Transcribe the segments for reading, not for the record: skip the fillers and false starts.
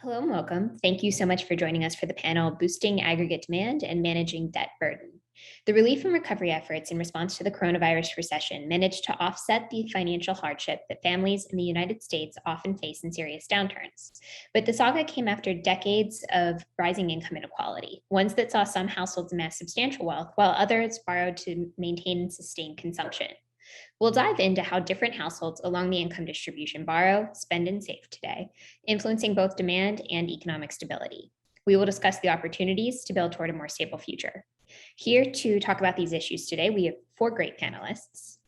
Hello and welcome. Thank you so much for joining us for the panel, Boosting Aggregate Demand and Managing Debt Burden. The relief and recovery efforts in response to the coronavirus recession managed to offset the financial hardship that families in the United States often face in serious downturns. But the saga came after decades of rising income inequality, ones that saw some households amass substantial wealth while others borrowed to maintain and sustain consumption. We'll dive into how different households along the income distribution borrow, spend, and save today, influencing both demand and economic stability. We will discuss the opportunities to build toward a more stable future. Here to talk about these issues today, we have four great panelists.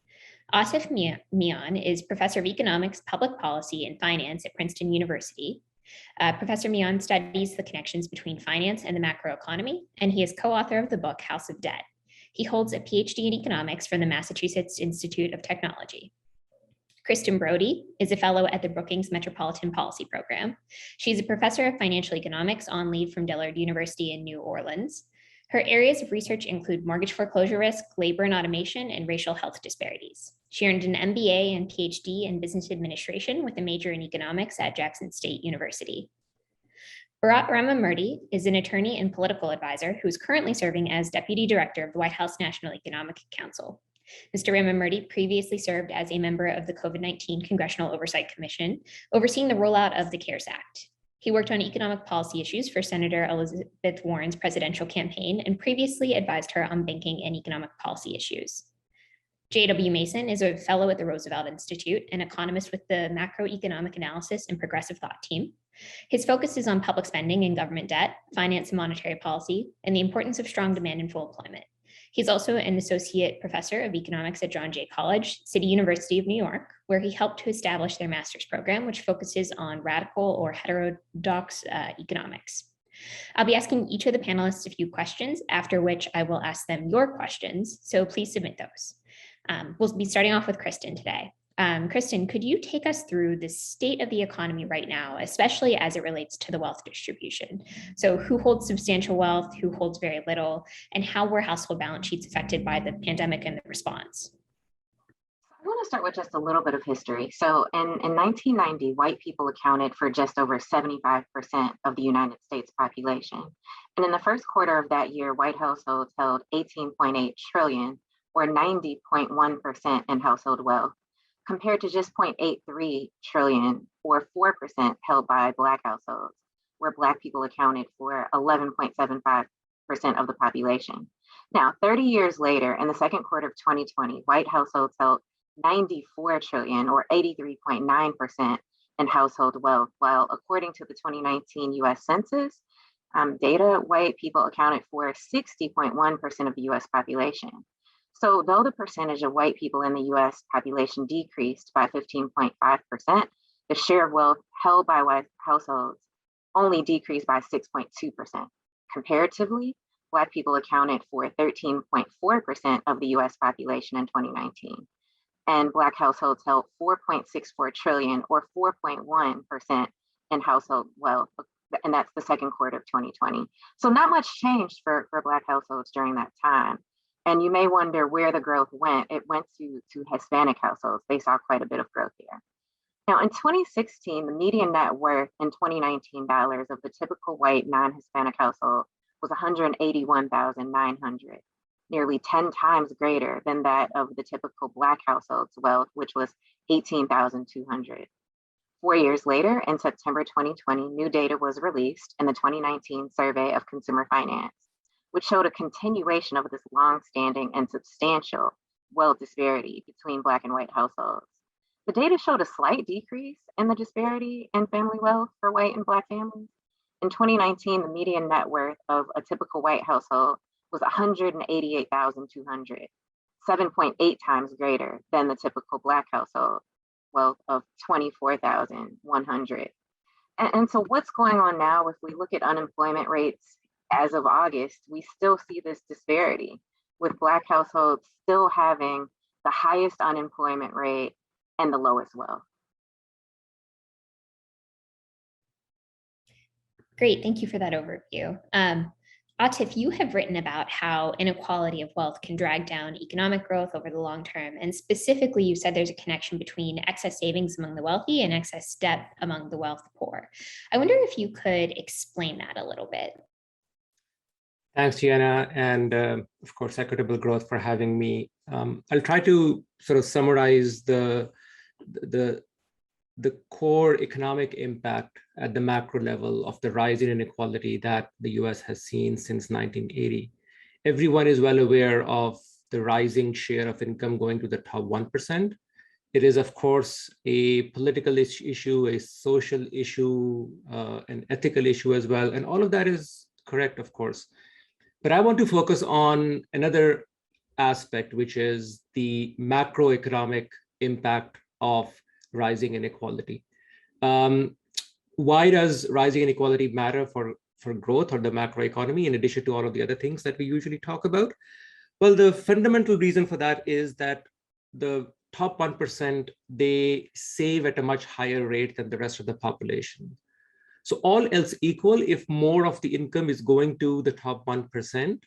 Atif Mian is professor of economics, public policy, and finance at Princeton University. Professor Mian studies the connections between finance and the macroeconomy, and he is co-author of the book House of Debt. He holds a PhD in economics from the Massachusetts Institute of Technology. Kristen Broady is a fellow at the Brookings Metropolitan Policy Program. She's a professor of financial economics on leave from Dillard University in New Orleans. Her areas of research include mortgage foreclosure risk, labor and automation, and racial health disparities. She earned an MBA and PhD in business administration with a major in economics at Jackson State University. Bharat Ramamurti is an attorney and political advisor who is currently serving as Deputy Director of the White House National Economic Council. Mr. Ramamurti previously served as a member of the COVID-19 Congressional Oversight Commission, overseeing the rollout of the CARES Act. He worked on economic policy issues for Senator Elizabeth Warren's presidential campaign and previously advised her on banking and economic policy issues. J.W. Mason is a fellow at the Roosevelt Institute, an economist with the Macroeconomic Analysis and Progressive Thought team. His focus is on public spending and government debt, finance and monetary policy, and the importance of strong demand and full employment. He's also an associate professor of economics at John Jay College, City University of New York, where he helped to establish their master's program, which focuses on radical or heterodox economics. I'll be asking each of the panelists a few questions, after which I will ask them your questions, so please submit those. We'll be starting off with Kristen today. Kristen, could you take us through the state of the economy right now, especially as it relates to the wealth distribution? So who holds substantial wealth, who holds very little, and how were household balance sheets affected by the pandemic and the response? I want to start with just a little bit of history. So in 1990, white people accounted for just over 75% of the United States population. And in the first quarter of that year, white households held 18.8 trillion or 90.1% in household wealth, compared to just 0.83 trillion or 4% held by Black households, where Black people accounted for 11.75% of the population. Now, 30 years later, in the second quarter of 2020, white households held 94 trillion or 83.9% in household wealth, while according to the 2019 US Census data, white people accounted for 60.1% of the US population. So though the percentage of white people in the US population decreased by 15.5%, the share of wealth held by white households only decreased by 6.2%. Comparatively, Black people accounted for 13.4% of the US population in 2019. And Black households held 4.64 trillion or 4.1% in household wealth. And that's the second quarter of 2020. So not much changed for Black households during that time. And you may wonder where the growth went. It went to Hispanic households. They saw quite a bit of growth there. Now, in 2016, the median net worth in 2019 dollars of the typical white non-Hispanic household was $181,900, nearly 10 times greater than that of the typical Black household's wealth, which was $18,200. 4 years later, in September 2020, new data was released in the 2019 Survey of Consumer Finance, which showed a continuation of this long-standing and substantial wealth disparity between Black and white households. The data showed a slight decrease in the disparity in family wealth for white and Black families. In 2019, the median net worth of a typical white household was $188,200, 7.8 times greater than the typical Black household wealth of $24,100. And so what's going on now, if we look at unemployment rates as of August, we still see this disparity, with Black households still having the highest unemployment rate and the lowest wealth. Great, thank you for that overview. Atif, you have written about how inequality of wealth can drag down economic growth over the long term. And specifically, you said there's a connection between excess savings among the wealthy and excess debt among the wealth poor. I wonder if you could explain that a little bit. Thanks, Jeanna, and of course, Equitable Growth for having me. I'll try to sort of summarize the core economic impact at the macro level of the rise in inequality that the US has seen since 1980. Everyone is well aware of the rising share of income going to the top 1%. It is, of course, a political issue, a social issue, an ethical issue as well. And all of that is correct, of course. But I want to focus on another aspect, which is the macroeconomic impact of rising inequality. Why does rising inequality matter for growth or the macroeconomy, in addition to all of the other things that we usually talk about? Well, the fundamental reason for that is that the top 1%, they save at a much higher rate than the rest of the population. So all else equal, if more of the income is going to the top 1%,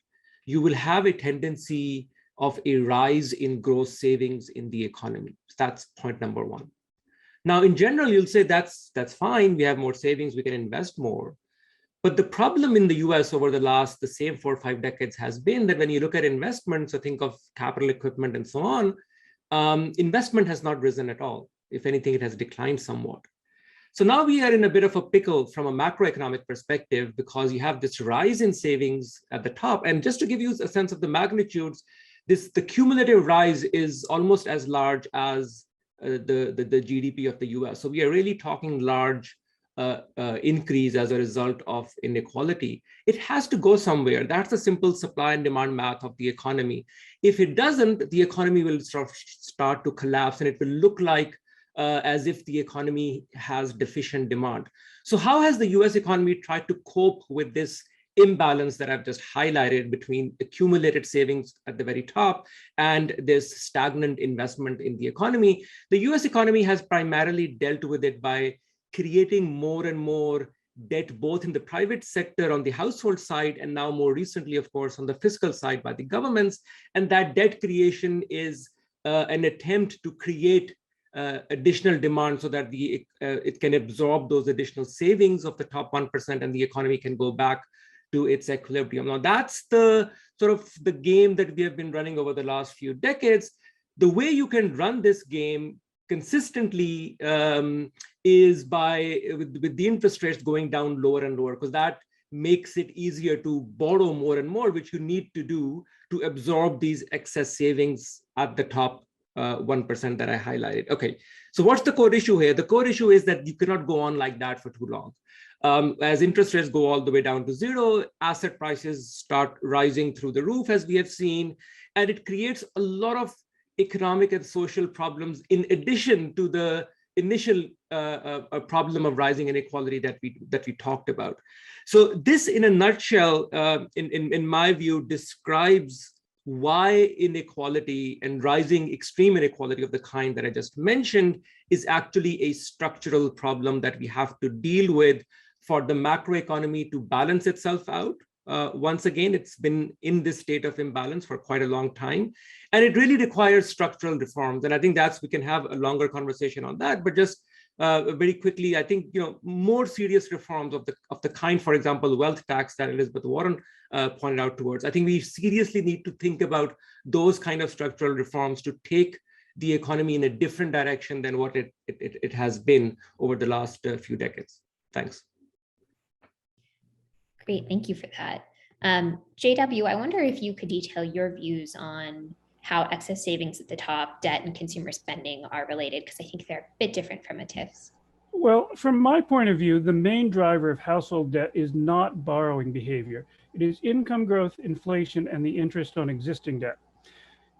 you will have a tendency of a rise in gross savings in the economy. That's point number one. Now, in general, you'll say that's fine. We have more savings, we can invest more. But the problem in the US over the same 4 or 5 decades has been that when you look at investments, so think of capital equipment and so on, investment has not risen at all. If anything, it has declined somewhat. So now we are in a bit of a pickle from a macroeconomic perspective because you have this rise in savings at the top. And just to give you a sense of the magnitudes, the cumulative rise is almost as large as the GDP of the US. So we are really talking large increase as a result of inequality. It has to go somewhere. That's the simple supply and demand math of the economy. If it doesn't, the economy will start to collapse and it will look like as if the economy has deficient demand. So how has the US economy tried to cope with this imbalance that I've just highlighted between accumulated savings at the very top and this stagnant investment in the economy? The US economy has primarily dealt with it by creating more and more debt, both in the private sector on the household side, and now more recently, of course, on the fiscal side by the governments. And that debt creation is an attempt to create additional demand so that it can absorb those additional savings of the top 1% and the economy can go back to its equilibrium. Now, that's the sort of the game that we have been running over the last few decades. The way you can run this game consistently is with the interest rates going down lower and lower, because that makes it easier to borrow more and more, which you need to do to absorb these excess savings at the top 1% that I highlighted. Okay, so what's the core issue here? The core issue is that you cannot go on like that for too long. As interest rates go all the way down to zero, asset prices start rising through the roof, as we have seen, and it creates a lot of economic and social problems in addition to the initial problem of rising inequality that we talked about. So this, in a nutshell, in my view, describes why inequality and rising extreme inequality of the kind that I just mentioned is actually a structural problem that we have to deal with for the macroeconomy to balance itself out. Once again, it's been in this state of imbalance for quite a long time, and it really requires structural reforms. And I think we can have a longer conversation on that, but just very quickly, I think more serious reforms of the kind, for example, the wealth tax that Elizabeth Warren pointed out towards. I think we seriously need to think about those kind of structural reforms to take the economy in a different direction than what it has been over the last few decades. Thanks. Great, thank you for that. JW, I wonder if you could detail your views on how excess savings at the top, debt, and consumer spending are related, because I think they're a bit different from Atif's. Well, from my point of view, the main driver of household debt is not borrowing behavior. It is income growth, inflation, and the interest on existing debt.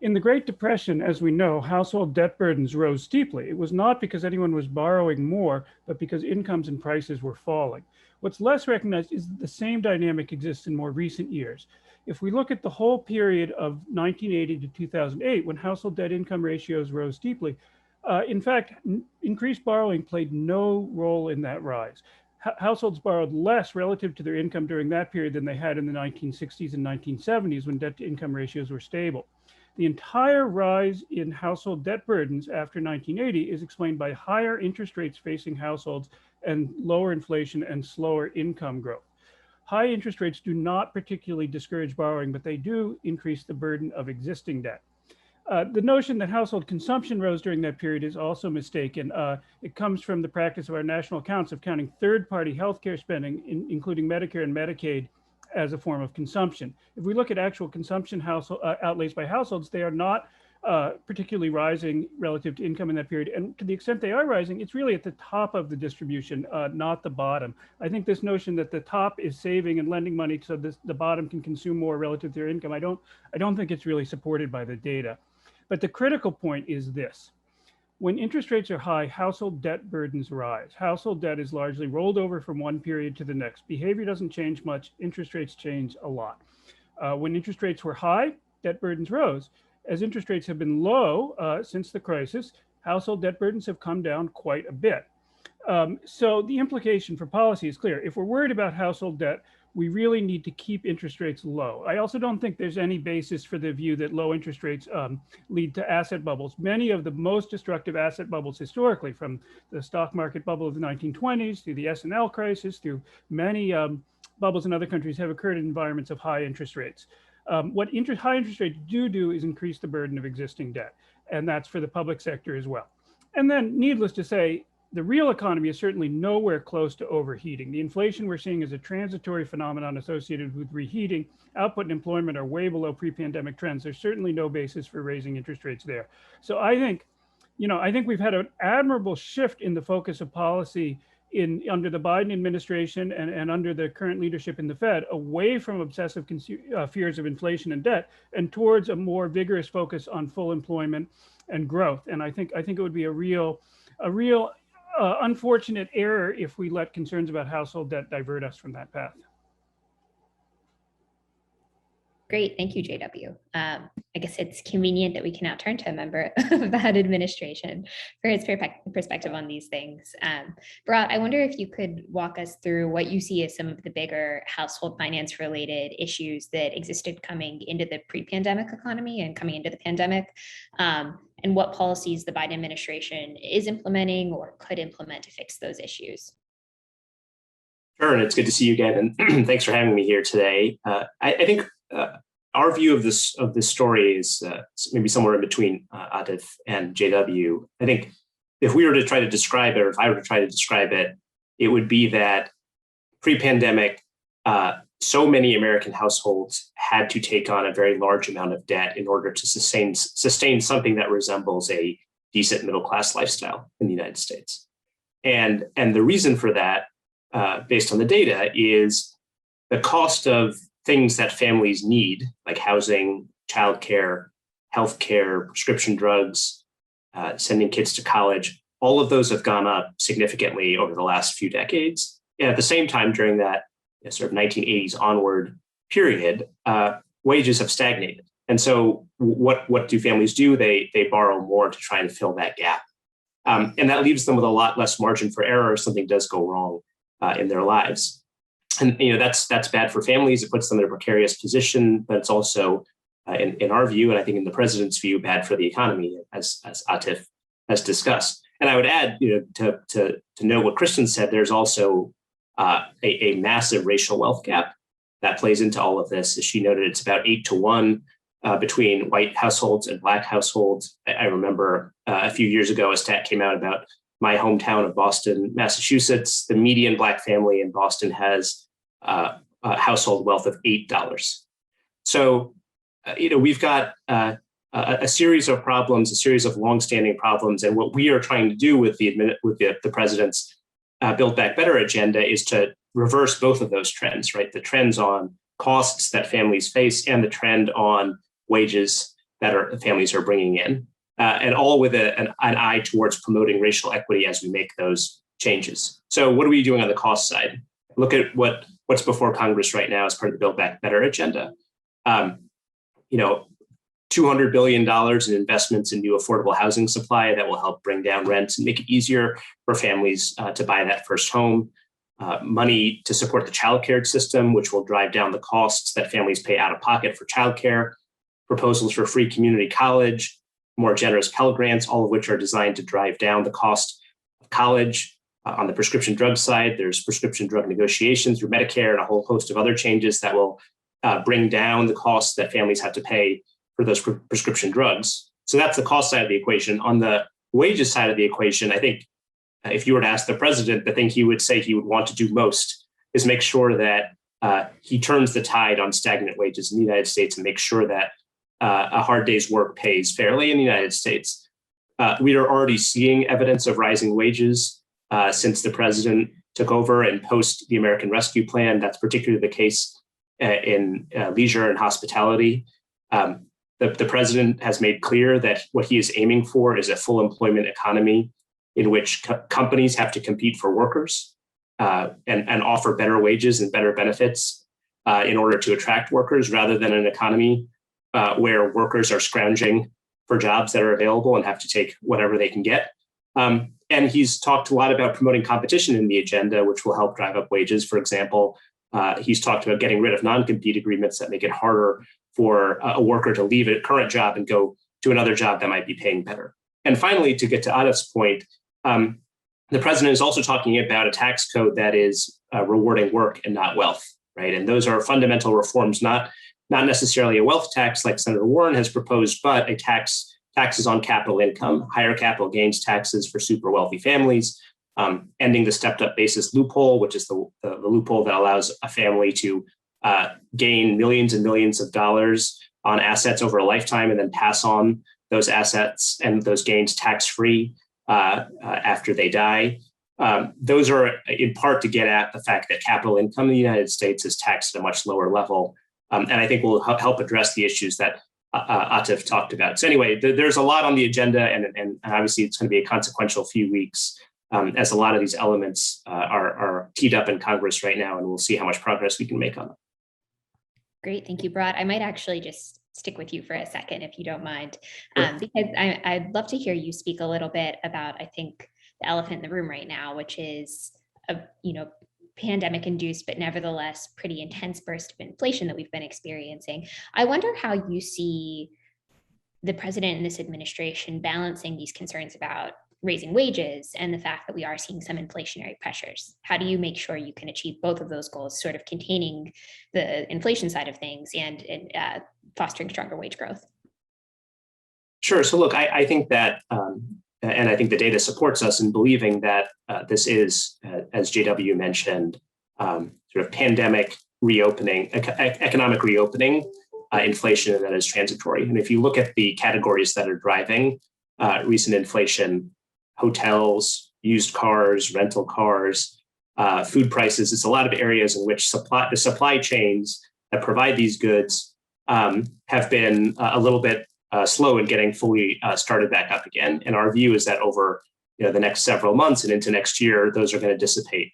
In the Great Depression, as we know, household debt burdens rose steeply. It was not because anyone was borrowing more, but because incomes and prices were falling. What's less recognized is that the same dynamic exists in more recent years. If we look at the whole period of 1980 to 2008, when household debt income ratios rose steeply, in fact, increased borrowing played no role in that rise. households borrowed less relative to their income during that period than they had in the 1960s and 1970s when debt to income ratios were stable. The entire rise in household debt burdens after 1980 is explained by higher interest rates facing households and lower inflation and slower income growth. High interest rates do not particularly discourage borrowing, but they do increase the burden of existing debt. The notion that household consumption rose during that period is also mistaken. It comes from the practice of our national accounts of counting third-party healthcare spending, including Medicare and Medicaid, as a form of consumption. If we look at actual consumption outlays by households, they are not particularly rising relative to income in that period. And to the extent they are rising, it's really at the top of the distribution, not the bottom. I think this notion that the top is saving and lending money so the bottom can consume more relative to their income, I don't think it's really supported by the data. But the critical point is this. When interest rates are high, household debt burdens rise. Household debt is largely rolled over from one period to the next. Behavior doesn't change much, interest rates change a lot. When interest rates were high, debt burdens rose. As interest rates have been low since the crisis, household debt burdens have come down quite a bit. So the implication for policy is clear. If we're worried about household debt, we really need to keep interest rates low. I also don't think there's any basis for the view that low interest rates lead to asset bubbles. Many of the most destructive asset bubbles historically, from the stock market bubble of the 1920s through the S&L crisis, through many bubbles in other countries, have occurred in environments of high interest rates. What high interest rates do is increase the burden of existing debt, and that's for the public sector as well. And then, needless to say, the real economy is certainly nowhere close to overheating. The inflation we're seeing is a transitory phenomenon associated with reheating. Output and employment are way below pre-pandemic trends. There's certainly no basis for raising interest rates there. So I think we've had an admirable shift in the focus of policy under the Biden administration and under the current leadership in the Fed, away from obsessive fears of inflation and debt and towards a more vigorous focus on full employment and growth. And I think it would be a real unfortunate error if we let concerns about household debt divert us from that path. Great, thank you, JW. I guess it's convenient that we can now turn to a member of that administration for his perspective on these things. Bharat, I wonder if you could walk us through what you see as some of the bigger household finance related issues that existed coming into the pre-pandemic economy and coming into the pandemic, and what policies the Biden administration is implementing or could implement to fix those issues. Sure, and it's good to see you again, and thanks for having me here today. I think our view of this story is maybe somewhere in between Atif and JW. I think if we were to try to describe it, or if I were to try to describe it, it would be that pre-pandemic, so many American households had to take on a very large amount of debt in order to sustain something that resembles a decent middle-class lifestyle in the United States. And the reason for that, based on the data, is the cost of things that families need, like housing, childcare, healthcare, prescription drugs, sending kids to college. All of those have gone up significantly over the last few decades. And at the same time, during that sort of 1980s onward period, wages have stagnated. And so what do families do? They borrow more to try and fill that gap. And that leaves them with a lot less margin for error if something does go wrong in their lives. And that's bad for families. It puts them in a precarious position, but it's also, in our view, and I think in the president's view, bad for the economy, as Atif has discussed. And I would add, to note what Kristen said, there's also a massive racial wealth gap that plays into all of this. As she noted, it's about 8-to-1 between white households and Black households. I remember a few years ago, a stat came out about my hometown of Boston, Massachusetts. The median Black family in Boston has a household wealth of $8. So, we've got a series of problems, a series of longstanding problems, and what we are trying to do with the president's Build Back Better agenda is to reverse both of those trends, right? The trends on costs that families face and the trend on wages that families are bringing in. And all with an eye towards promoting racial equity as we make those changes. So what are we doing on the cost side? Look at what's before Congress right now as part of the Build Back Better agenda. $200 billion in investments in new affordable housing supply that will help bring down rents and make it easier for families to buy that first home. money to support the childcare system, which will drive down the costs that families pay out of pocket for childcare, proposals for free community college, more generous Pell Grants, all of which are designed to drive down the cost of college. On the prescription drug side, there's prescription drug negotiations through Medicare and a whole host of other changes that will bring down the costs that families have to pay for those prescription drugs. So that's the cost side of the equation. On the wages side of the equation, I think if you were to ask the president, the thing he would say he would want to do most is make sure that he turns the tide on stagnant wages in the United States and make sure that a hard day's work pays fairly in the United States. We are already seeing evidence of rising wages since the president took over and post the American Rescue Plan. That's particularly the case in leisure and hospitality. The president has made clear that what he is aiming for is a full employment economy in which companies have to compete for workers and offer better wages and better benefits in order to attract workers, rather than an economy where workers are scrounging for jobs that are available and have to take whatever they can get. And he's talked a lot about promoting competition in the agenda, which will help drive up wages. For example, he's talked about getting rid of non-compete agreements that make it harder for a worker to leave a current job and go to another job that might be paying better. And finally, to get to Atif's point, the president is also talking about a tax code that is rewarding work and not wealth, right? And those are fundamental reforms, not necessarily a wealth tax like Senator Warren has proposed, but a taxes on capital income, higher capital gains taxes for super wealthy families, ending the stepped up basis loophole, which is the loophole that allows a family to gain millions and millions of dollars on assets over a lifetime and then pass on those assets and those gains tax-free after they die. Those are in part to get at the fact that capital income in the United States is taxed at a much lower level. And I think will help address the issues that Atif talked about. So anyway, there's a lot on the agenda, and obviously it's going to be a consequential few weeks as a lot of these elements are teed up in Congress right now, and we'll see how much progress we can make on them. Great, thank you, Bharat. I might actually just stick with you for a second, if you don't mind, Sure. because I'd love to hear you speak a little bit about, I think, the elephant in the room right now, which is pandemic-induced, but nevertheless pretty intense burst of inflation that we've been experiencing. I wonder how you see the president and this administration balancing these concerns about raising wages and the fact that we are seeing some inflationary pressures. How do you make sure you can achieve both of those goals, sort of containing the inflation side of things and fostering stronger wage growth? Sure. So look, I think that, and I think the data supports us in believing that this is, as JW mentioned, sort of pandemic reopening, economic reopening, inflation that is transitory. And if you look at the categories that are driving recent inflation, hotels, used cars, rental cars, food prices, it's a lot of areas in which the supply chains that provide these goods have been a little bit slow in getting fully started back up again. And our view is that over the next several months and into next year, those are going to dissipate.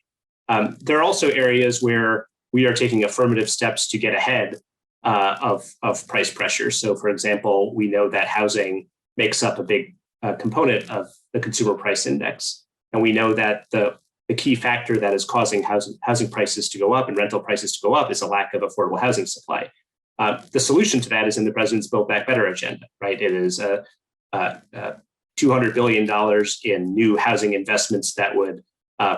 There are also areas where we are taking affirmative steps to get ahead of price pressure. So for example, we know that housing makes up a big component of the consumer price index. And we know that the key factor that is causing housing prices to go up and rental prices to go up is a lack of affordable housing supply. The solution to that is in the president's Build Back Better agenda, right? It is $200 billion in new housing investments that would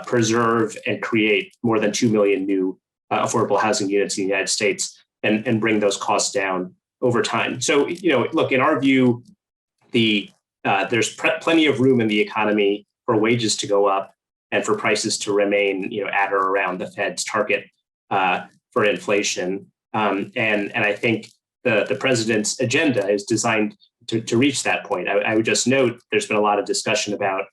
preserve and create more than 2 million new affordable housing units in the United States and bring those costs down over time. So, look, in our view, there's plenty of room in the economy for wages to go up and for prices to remain, at or around the Fed's target for inflation. And I think the president's agenda is designed to reach that point. I would just note there's been a lot of discussion about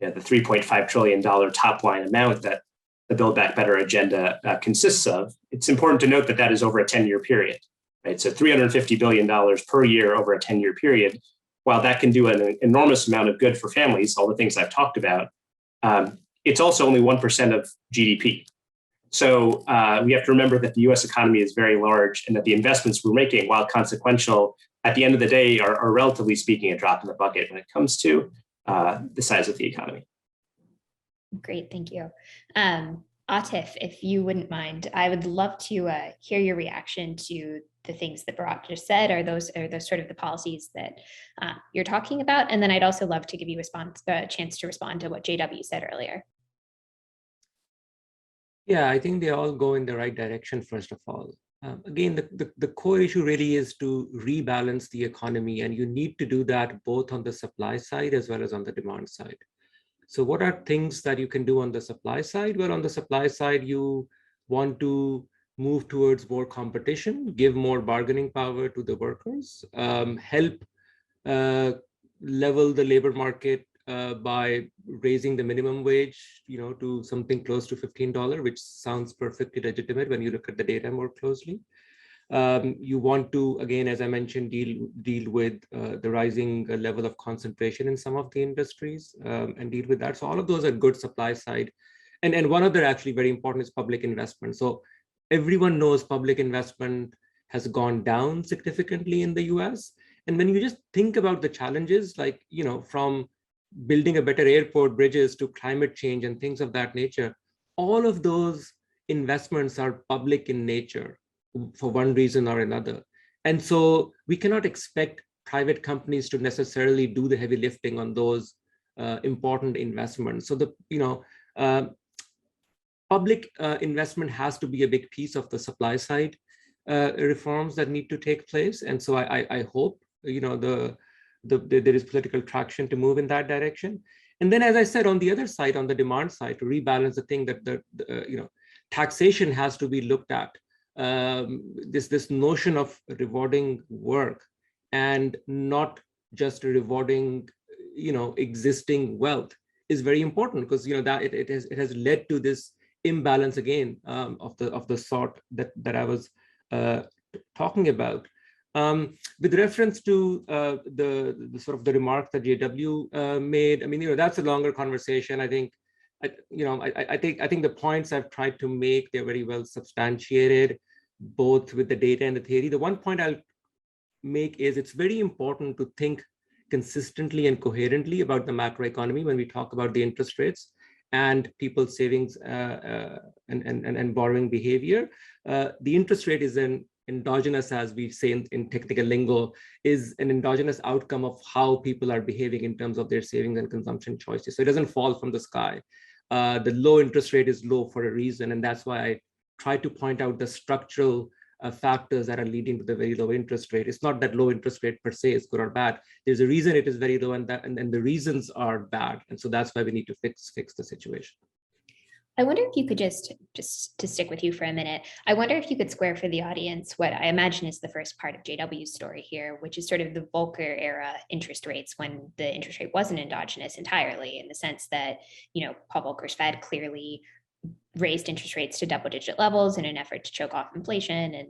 the $3.5 trillion top line amount that the Build Back Better agenda consists of. It's important to note that that is over a 10-year period, right? So $350 billion per year over a 10-year period. While that can do an enormous amount of good for families, all the things I've talked about, it's also only 1% of GDP. So we have to remember that the US economy is very large and that the investments we're making, while consequential, at the end of the day are relatively speaking a drop in the bucket when it comes to the size of the economy. Great, thank you. Atif, if you wouldn't mind, I would love to hear your reaction to the things that Bharat just said. Are those sort of the policies that you're talking about? And then I'd also love to give you a chance to respond to what JW said earlier. Yeah, I think they all go in the right direction, first of all. Again, the core issue really is to rebalance the economy, and you need to do that both on the supply side as well as on the demand side. So what are things that you can do on the supply side? Well, on the supply side, you want to move towards more competition, give more bargaining power to the workers, help level the labor market by raising the minimum wage, to something close to $15, which sounds perfectly legitimate when you look at the data more closely. You want to, again, as I mentioned, deal with the rising level of concentration in some of the industries and deal with that. So all of those are good supply side. And one other actually very important is public investment. So everyone knows public investment has gone down significantly in the US. And when you just think about the challenges, like, from building a better airport, bridges, to climate change and things of that nature, all of those investments are public in nature for one reason or another. And so we cannot expect private companies to necessarily do the heavy lifting on those important investments. So public investment has to be a big piece of the supply side reforms that need to take place. And so I hope, there is political traction to move in that direction. And then, as I said, on the other side, on the demand side, to rebalance the thing that taxation has to be looked at. This notion of rewarding work and not just rewarding, existing wealth is very important, because that it has led to this imbalance again of the sort that I was talking about. With reference to the sort of the remark that JW made, I mean, that's a longer conversation. I think, I think the points I've tried to make, they're very well substantiated, both with the data and the theory. The one point I'll make is it's very important to think consistently and coherently about the macroeconomy when we talk about the interest rates and people's savings and borrowing behavior. The interest rate is an endogenous, as we say in technical lingo, is an endogenous outcome of how people are behaving in terms of their savings and consumption choices. So it doesn't fall from the sky. The low interest rate is low for a reason, and that's why I try to point out the structural factors that are leading to the very low interest rate. It's not that low interest rate per se is good or bad. There's a reason it is very low, and the reasons are bad, and so that's why we need to fix the situation. I wonder if you could just to stick with you for a minute, I wonder if you could square for the audience what I imagine is the first part of JW's story here, which is sort of the Volcker era interest rates, when the interest rate wasn't endogenous entirely, in the sense that, Paul Volcker's Fed clearly raised interest rates to double-digit levels in an effort to choke off inflation. And,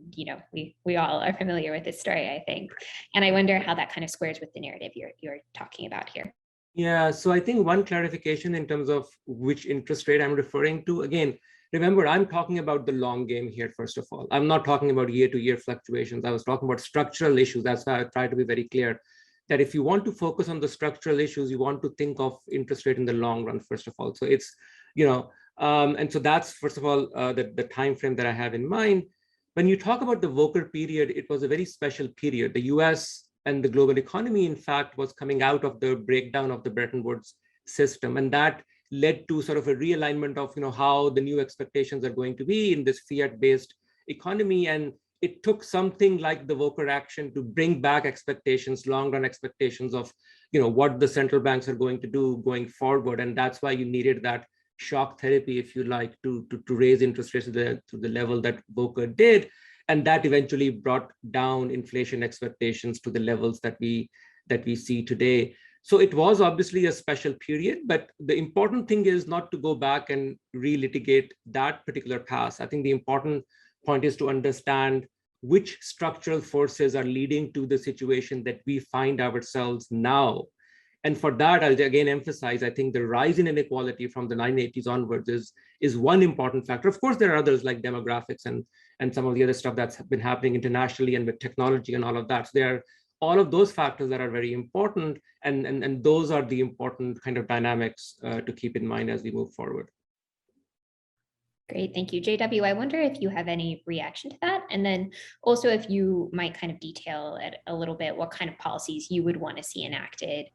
we all are familiar with this story, I think. And I wonder how that kind of squares with the narrative you're talking about here. Yeah, so I think one clarification in terms of which interest rate I'm referring to. Again, remember, I'm talking about the long game here, first of all. I'm not talking about year-to-year fluctuations. I was talking about structural issues. That's why I try to be very clear that if you want to focus on the structural issues, you want to think of interest rate in the long run, first of all. So it's, and so that's, first of all, the time frame that I have in mind. When you talk about the Volcker period, it was a very special period. The US and the global economy, in fact, was coming out of the breakdown of the Bretton Woods system. And that led to sort of a realignment of, how the new expectations are going to be in this fiat-based economy. And it took something like the Volcker action to bring back expectations, long-run expectations of, what the central banks are going to do going forward. And that's why you needed that shock therapy, if you like, to raise interest rates to the level that Volcker did. And that eventually brought down inflation expectations to the levels that we see today. So it was obviously a special period, but the important thing is not to go back and relitigate that particular past. I think the important point is to understand which structural forces are leading to the situation that we find ourselves now. And for that, I'll again emphasize, I think the rise in inequality from the 1980s onwards is one important factor. Of course, there are others like demographics and some of the other stuff that's been happening internationally and with technology and all of that. So there are all of those factors that are very important, and those are the important kind of dynamics to keep in mind as we move forward. Great, thank you. JW, I wonder if you have any reaction to that, and then also if you might kind of detail it a little bit, what kind of policies you would want to see enacted.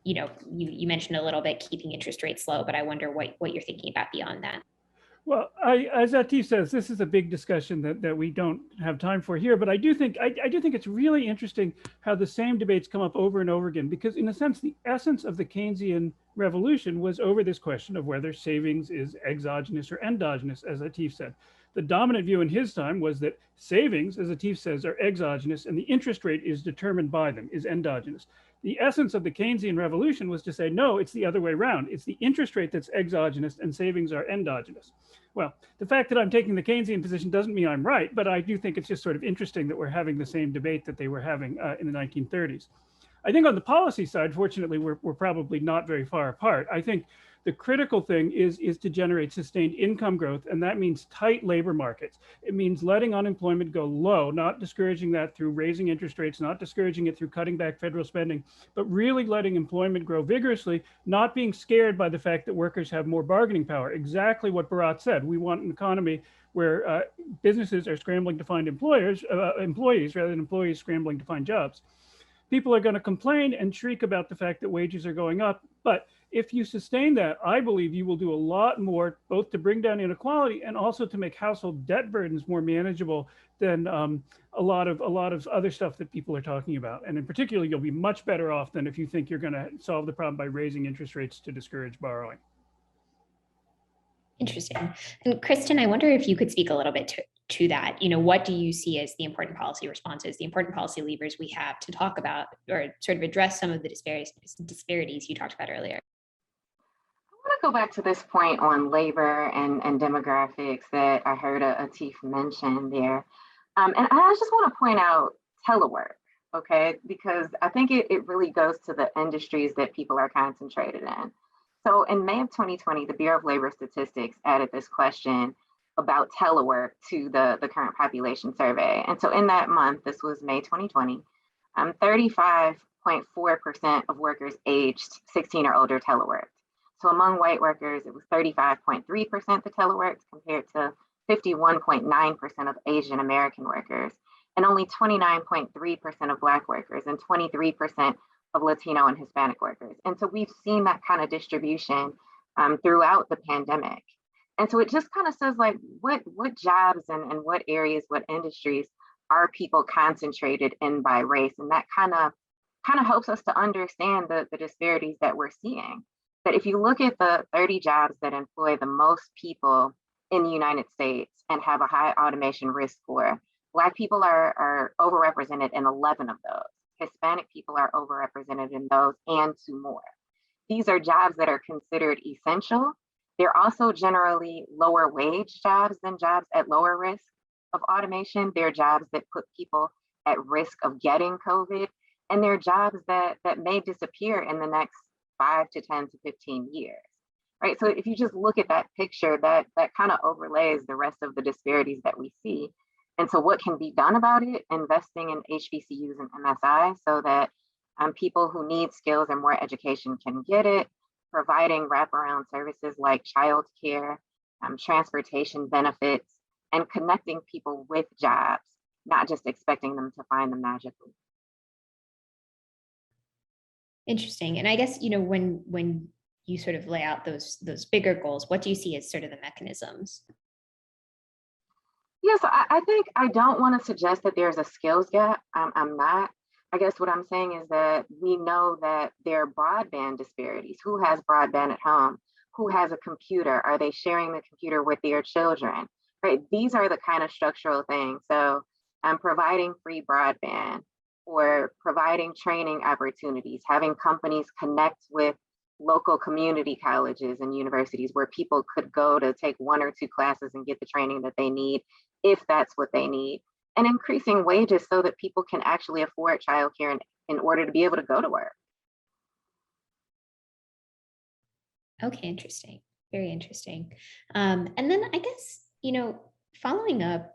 You mentioned a little bit keeping interest rates low, but I wonder what you're thinking about beyond that. Well, as Atif says, this is a big discussion that we don't have time for here. But I do think it's really interesting how the same debates come up over and over again, because in a sense, the essence of the Keynesian revolution was over this question of whether savings is exogenous or endogenous, as Atif said. The dominant view in his time was that savings, as Atif says, are exogenous, and the interest rate is determined by them, is endogenous. The essence of the Keynesian revolution was to say, no, it's the other way around. It's the interest rate that's exogenous and savings are endogenous. Well, the fact that I'm taking the Keynesian position doesn't mean I'm right, but I do think it's just sort of interesting that we're having the same debate that they were having in the 1930s. I think on the policy side, fortunately, we're probably not very far apart. I think the critical thing is to generate sustained income growth, and that means tight labor markets. It means letting unemployment go low, not discouraging that through raising interest rates, not discouraging it through cutting back federal spending, but really letting employment grow vigorously, not being scared by the fact that workers have more bargaining power. Exactly what Bharat said. We want an economy where businesses are scrambling to find employees rather than employees scrambling to find jobs. People are going to complain and shriek about the fact that wages are going up, but if you sustain that, I believe you will do a lot more, both to bring down inequality and also to make household debt burdens more manageable than a lot of other stuff that people are talking about. And in particular, you'll be much better off than if you think you're going to solve the problem by raising interest rates to discourage borrowing. Interesting. And Kristen, I wonder if you could speak a little bit to that. What do you see as the important policy responses, the important policy levers we have to talk about or sort of address some of the disparities you talked about earlier? I want to go back to this point on labor and demographics that I heard Atif mention there. And I just want to point out telework, okay? Because I think it really goes to the industries that people are concentrated in. So in May of 2020, the Bureau of Labor Statistics added this question about telework to the current population survey. And so in that month, this was May 2020, 35.4% of workers aged 16 or older teleworked. So among white workers, it was 35.3% that teleworked compared to 51.9% of Asian American workers, and only 29.3% of Black workers and 23% of Latino and Hispanic workers. And so we've seen that kind of distribution throughout the pandemic. And so it just kind of says like what jobs and what areas, what industries are people concentrated in by race? And that kind of helps us to understand the disparities that we're seeing. That if you look at the 30 jobs that employ the most people in the United States and have a high automation risk score, Black people are overrepresented in 11 of those. Hispanic people are overrepresented in those and 2 more. These are jobs that are considered essential. They're also generally lower wage jobs than jobs at lower risk of automation. They're jobs that put people at risk of getting COVID, and they're jobs that may disappear in the next 5 to 10 to 15 years, right? So if you just look at that picture, that kind of overlays the rest of the disparities that we see. And so what can be done about it? Investing in HBCUs and MSI so that people who need skills or more education can get it, providing wraparound services like childcare, transportation benefits, and connecting people with jobs, not just expecting them to find them magically. Interesting. And I guess, when you sort of lay out those bigger goals, what do you see as sort of the mechanisms? Yes, I think I don't want to suggest that there's a skills gap. I'm not. I guess what I'm saying is that we know that there are broadband disparities. Who has broadband at home? Who has a computer? Are they sharing the computer with their children? Right? These are the kind of structural things. So providing free broadband or providing training opportunities, having companies connect with local community colleges and universities where people could go to take 1 or 2 classes and get the training that they need, if that's what they need, and increasing wages so that people can actually afford childcare in order to be able to go to work. Okay, interesting. Very interesting. And then I guess, following up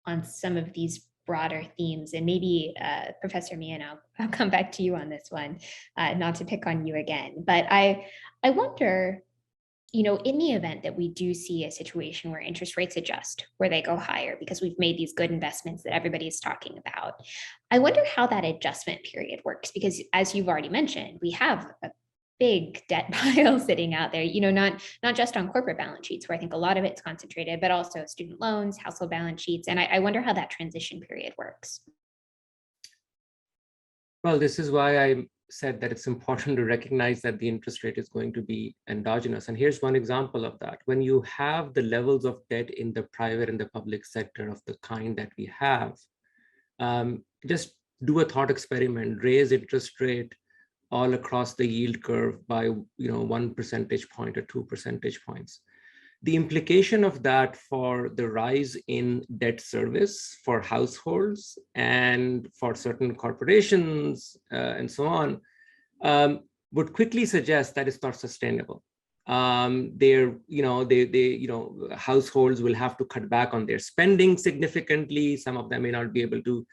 on some of these broader themes, and maybe Professor Mian, I'll come back to you on this one, not to pick on you again, but I wonder, in the event that we do see a situation where interest rates adjust, where they go higher because we've made these good investments that everybody is talking about, I wonder how that adjustment period works, because as you've already mentioned, we have a big debt pile sitting out there, not just on corporate balance sheets, where I think a lot of it's concentrated, but also student loans, household balance sheets. And I wonder how that transition period works. Well, this is why I said that it's important to recognize that the interest rate is going to be endogenous. And here's one example of that. When you have the levels of debt in the private and the public sector of the kind that we have, just do a thought experiment, raise interest rate all across the yield curve by 1 percentage point or 2 percentage points. The implication of that for the rise in debt service for households and for certain corporations and so on would quickly suggest that it's not sustainable. Households will have to cut back on their spending significantly. Some of them may not be able to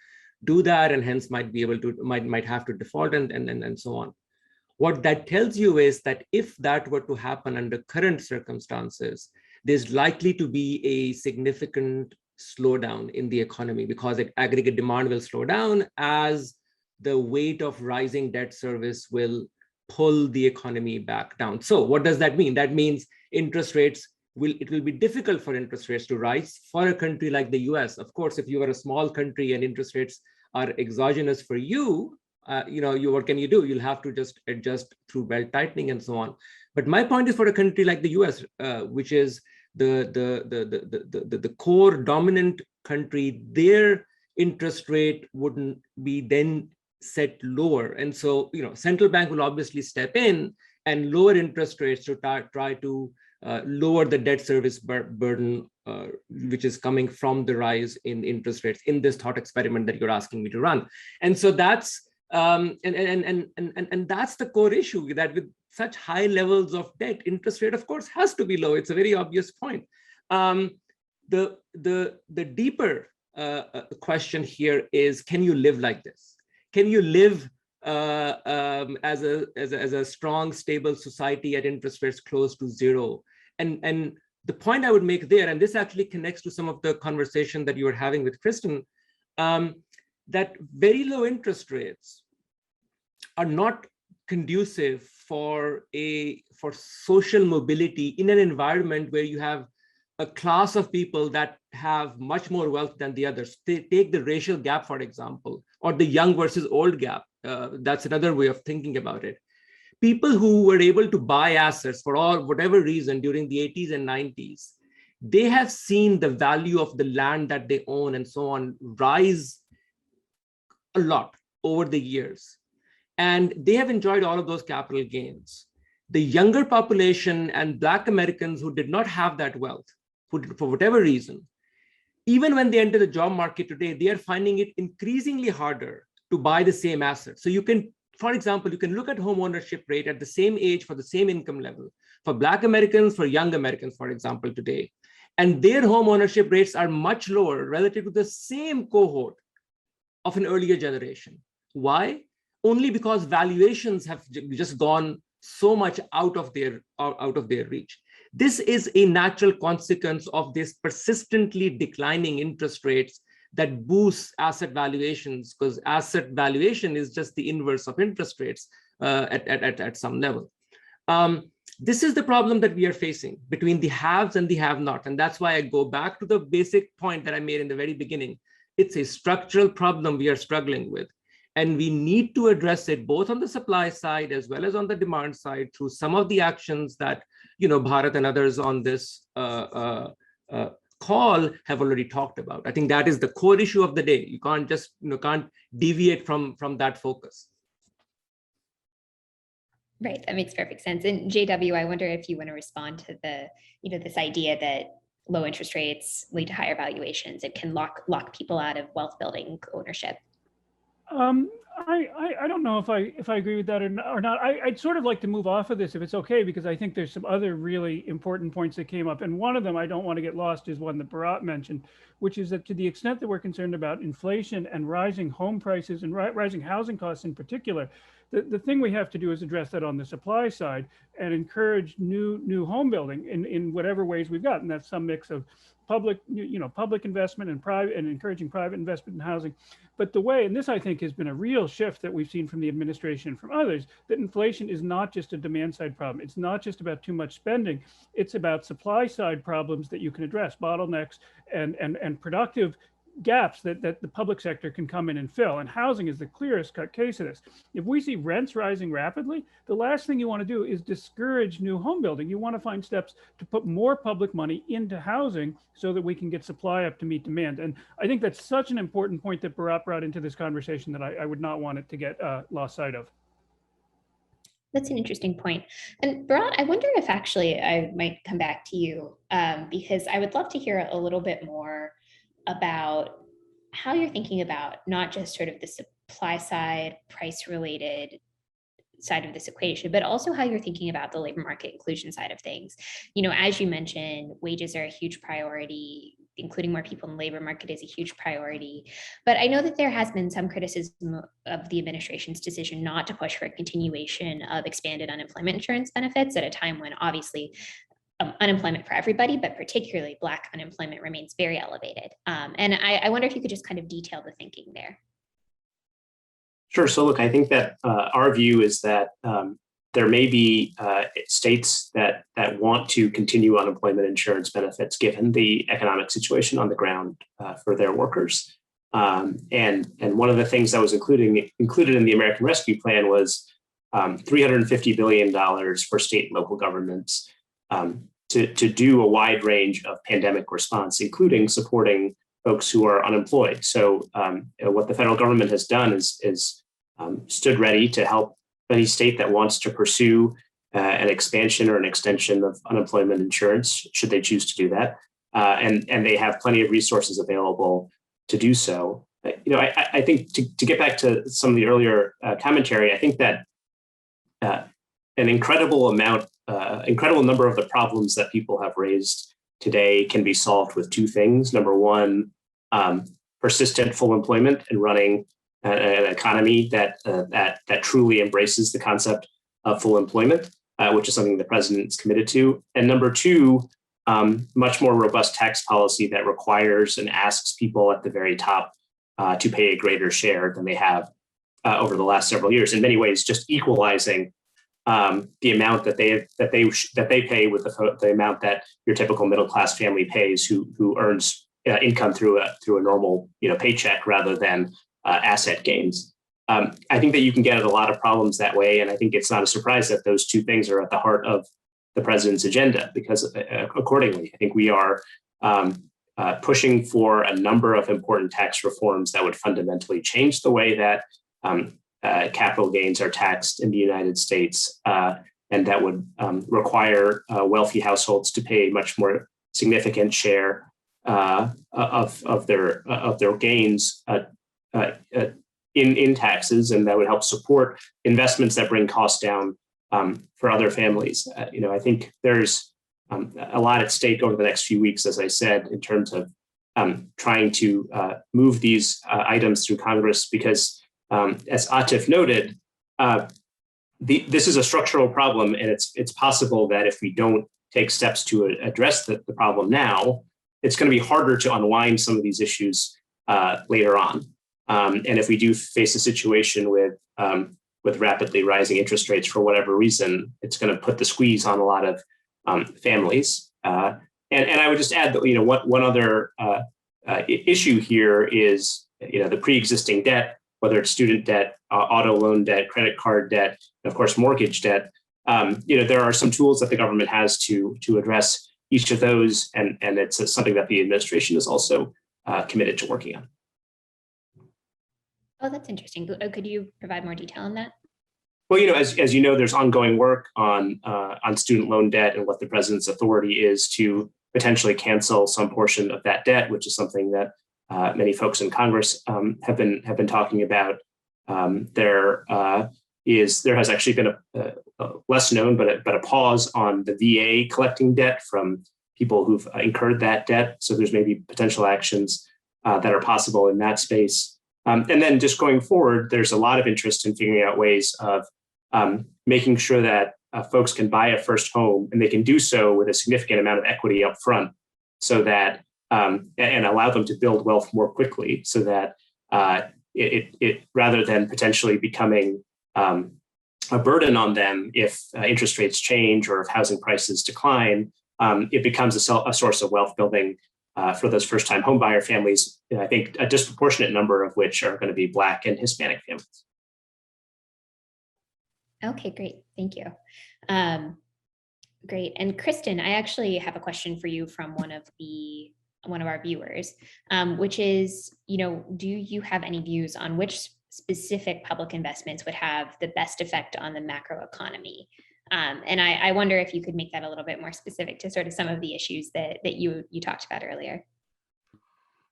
do that, and hence might have to default and so on. What that tells you is that if that were to happen under current circumstances, there's likely to be a significant slowdown in the economy, because aggregate demand will slow down as the weight of rising debt service will pull the economy back down. So what does that mean? That means it will be difficult for interest rates to rise for a country like the US. Of course, if you are a small country and interest rates are exogenous for you, what can you do? You'll have to just adjust through belt tightening and so on. But my point is, for a country like the US, which is the core dominant country, their interest rate wouldn't be then set lower. And so, central bank will obviously step in and lower interest rates to try to lower the debt service burden, which is coming from the rise in interest rates in this thought experiment that you're asking me to run. And so that's and that's the core issue, that with such high levels of debt, interest rate, of course, has to be low. It's a very obvious point. The deeper question here is, can you live like this? Can you live as a strong, stable society at interest rates close to zero? And the point I would make there, and this actually connects to some of the conversation that you were having with Kristen, that very low interest rates are not conducive for social mobility in an environment where you have a class of people that have much more wealth than the others. Take the racial gap, for example, or the young versus old gap. That's another way of thinking about it. People who were able to buy assets for whatever reason during the 80s and 90s, they have seen the value of the land that they own and so on rise a lot over the years. And they have enjoyed all of those capital gains. The younger population and Black Americans who did not have that wealth, for whatever reason, even when they enter the job market today, they are finding it increasingly harder to buy the same assets. So you can, for example, you can look at home ownership rate at the same age for the same income level for Black Americans, for young Americans, for example, today. And their home ownership rates are much lower relative to the same cohort of an earlier generation. Why? Only because valuations have just gone so much out of their reach. This is a natural consequence of this persistently declining interest rates that boosts asset valuations, because asset valuation is just the inverse of interest rates at some level. This is the problem that we are facing between the haves and the have-not. And that's why I go back to the basic point that I made in the very beginning. It's a structural problem we are struggling with. And we need to address it both on the supply side as well as on the demand side through some of the actions that Bharat and others on this call have already talked about. I think that is the core issue of the day. You can't just can't deviate from that focus. Right, that makes perfect sense. And JW, I wonder if you want to respond to the this idea that low interest rates lead to higher valuations. It can lock people out of wealth building ownership. I don't know if I agree with that or not. I'd sort of like to move off of this if it's okay, because I think there's some other really important points that came up. And one of them I don't want to get lost is one that Bharat mentioned, which is that to the extent that we're concerned about inflation and rising home prices and rising housing costs in particular, the thing we have to do is address that on the supply side and encourage new home building in whatever ways we've got. And that's some mix of public investment and private, and encouraging private investment in housing. But the way, and this I think has been a real shift that we've seen from the administration and from others, that inflation is not just a demand side problem. It's not just about too much spending. It's about supply side problems that you can address, bottlenecks and productive gaps that the public sector can come in and fill. And housing is the clearest cut case of this. If we see rents rising rapidly, the last thing you want to do is discourage new home building. You want to find steps to put more public money into housing so that we can get supply up to meet demand. And I think that's such an important point that Bharat brought into this conversation that I would not want it to get lost sight of. That's an interesting point. And Bharat, I wonder if actually I might come back to you because I would love to hear a little bit more about how you're thinking about not just sort of the supply side, price related side of this equation, but also how you're thinking about the labor market inclusion side of things. You know, as you mentioned, wages are a huge priority. Including more people in the labor market is a huge priority. But I know that there has been some criticism of the administration's decision not to push for a continuation of expanded unemployment insurance benefits at a time when obviously unemployment for everybody, but particularly Black unemployment remains very elevated. And I wonder if you could just kind of detail the thinking there. Sure. So look, I think that our view is that there may be states that want to continue unemployment insurance benefits given the economic situation on the ground for their workers. And one of the things that was included in the American Rescue Plan was $350 billion for state and local governments to do a wide range of pandemic response, including supporting folks who are unemployed. So what the federal government has done is stood ready to help any state that wants to pursue an expansion or an extension of unemployment insurance, should they choose to do that. And they have plenty of resources available to do so. You know, I think to get back to some of the earlier commentary, I think that an incredible number of the problems that people have raised today can be solved with two things. Number one, persistent full employment and running an economy that truly embraces the concept of full employment, which is something the president is committed to. And number two, much more robust tax policy that requires and asks people at the very top to pay a greater share than they have over the last several years. In many ways, just equalizing the amount that they pay with the amount that your typical middle class family pays, who earns income through a normal paycheck rather than asset gains. I think that you can get at a lot of problems that way, and I think it's not a surprise that those two things are at the heart of the president's agenda. Because accordingly, I think we are pushing for a number of important tax reforms that would fundamentally change the way that capital gains are taxed in the United States, and that would require wealthy households to pay a much more significant share of their gains in taxes, and that would help support investments that bring costs down for other families. I think there's a lot at stake over the next few weeks, as I said, in terms of trying to move these items through Congress, because as Atif noted, this is a structural problem, and it's possible that if we don't take steps to address the problem now, it's going to be harder to unwind some of these issues later on. And if we do face a situation with rapidly rising interest rates for whatever reason, it's going to put the squeeze on a lot of families. And I would just add that one other issue here is the pre-existing debt, whether it's student debt, auto loan debt, credit card debt, and of course mortgage debt. There are some tools that the government has to address each of those, and it's something that the administration is also committed to working on. Oh, that's interesting. Could you provide more detail on that? Well, as you know, there's ongoing work on student loan debt and what the president's authority is to potentially cancel some portion of that debt, which is something that many folks in Congress have been talking about. there has actually been a less known, but a pause on the VA collecting debt from people who've incurred that debt. So there's maybe potential actions that are possible in that space. And then just going forward, there's a lot of interest in figuring out ways of making sure that folks can buy a first home, and they can do so with a significant amount of equity up front, so that and allow them to build wealth more quickly, so that it rather than potentially becoming a burden on them if interest rates change or if housing prices decline, it becomes a source of wealth building for those first-time homebuyer families. And I think a disproportionate number of which are going to be Black and Hispanic families. Okay, great. Thank you. Great. And Kristen, I actually have a question for you from one of our viewers, which is, do you have any views on which specific public investments would have the best effect on the macroeconomy? And I wonder if you could make that a little bit more specific to sort of some of the issues that you talked about earlier.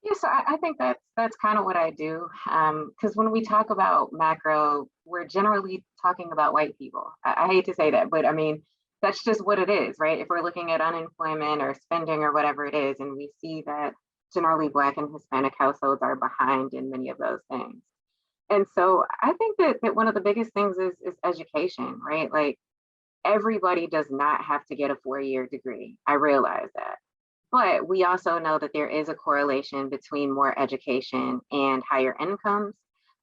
Yeah, so I think that's kind of what I do. Because when we talk about macro, we're generally talking about white people. I hate to say that, but I mean, that's just what it is, right? If we're looking at unemployment or spending or whatever it is, and we see that generally Black and Hispanic households are behind in many of those things. And so I think that one of the biggest things is education, right? Like, everybody does not have to get a 4-year degree. I realize that. But we also know that there is a correlation between more education and higher incomes.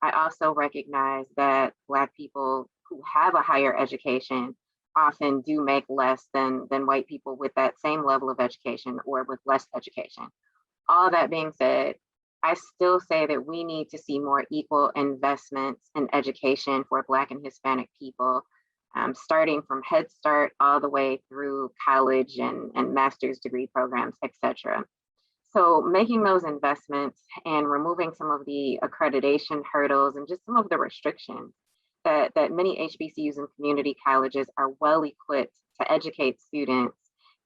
I also recognize that Black people who have a higher education often do make less than white people with that same level of education or with less education. All that being said, I still say that we need to see more equal investments in education for Black and Hispanic people, starting from Head Start all the way through college and master's degree programs, et cetera. So making those investments and removing some of the accreditation hurdles and just some of the restrictions that many HBCUs and community colleges are well equipped to educate students,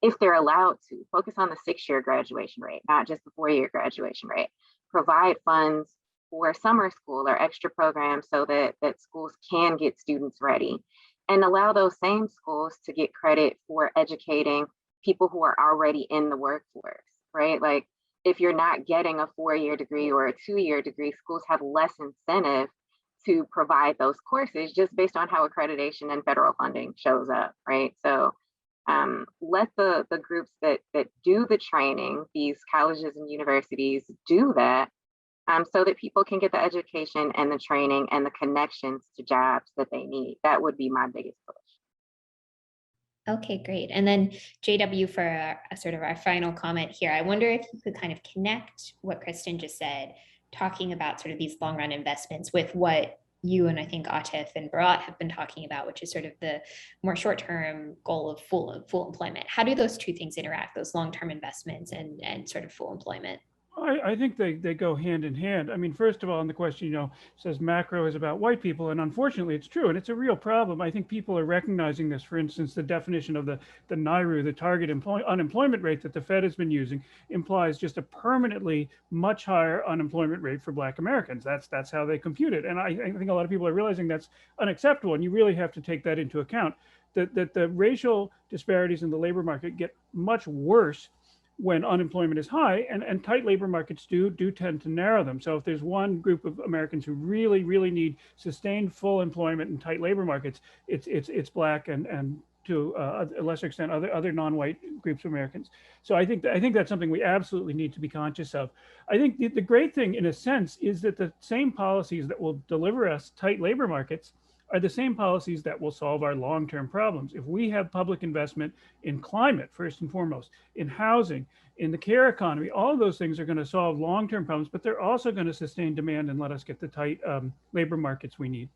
if they're allowed to, focus on the 6-year graduation rate, not just the 4-year graduation rate. Provide funds for summer school or extra programs so that schools can get students ready, and allow those same schools to get credit for educating people who are already in the workforce, right? Like, if you're not getting a 4-year degree or a 2-year degree, schools have less incentive to provide those courses just based on how accreditation and federal funding shows up, right? So let the groups that do the training, these colleges and universities, do that, so that people can get the education and the training and the connections to jobs that they need. That would be my biggest push. Okay, great. And then JW, for a sort of our final comment here, I wonder if you could kind of connect what Kristen just said, talking about sort of these long run investments, with what you and I think Atif and Bharat have been talking about, which is sort of the more short-term goal of full employment. How do those two things interact, those long-term investments and sort of full employment? I think they go hand in hand. I mean, first of all, on the question, says macro is about white people, and unfortunately it's true, and it's a real problem. I think people are recognizing this. For instance, the definition of the NAIRU, the target unemployment rate that the Fed has been using, implies just a permanently much higher unemployment rate for Black Americans. That's how they compute it. And I think a lot of people are realizing that's unacceptable, and you really have to take that into account, that the racial disparities in the labor market get much worse when unemployment is high, and tight labor markets do tend to narrow them. So if there's one group of Americans who really need sustained full employment in tight labor markets, it's Black and to a lesser extent other non-white groups of Americans. So I think that's something we absolutely need to be conscious of. I think the great thing, in a sense, is that the same policies that will deliver us tight labor markets are the same policies that will solve our long-term problems. If we have public investment in climate, first and foremost, in housing, in the care economy, all of those things are going to solve long-term problems, but they're also going to sustain demand and let us get the tight labor markets we need.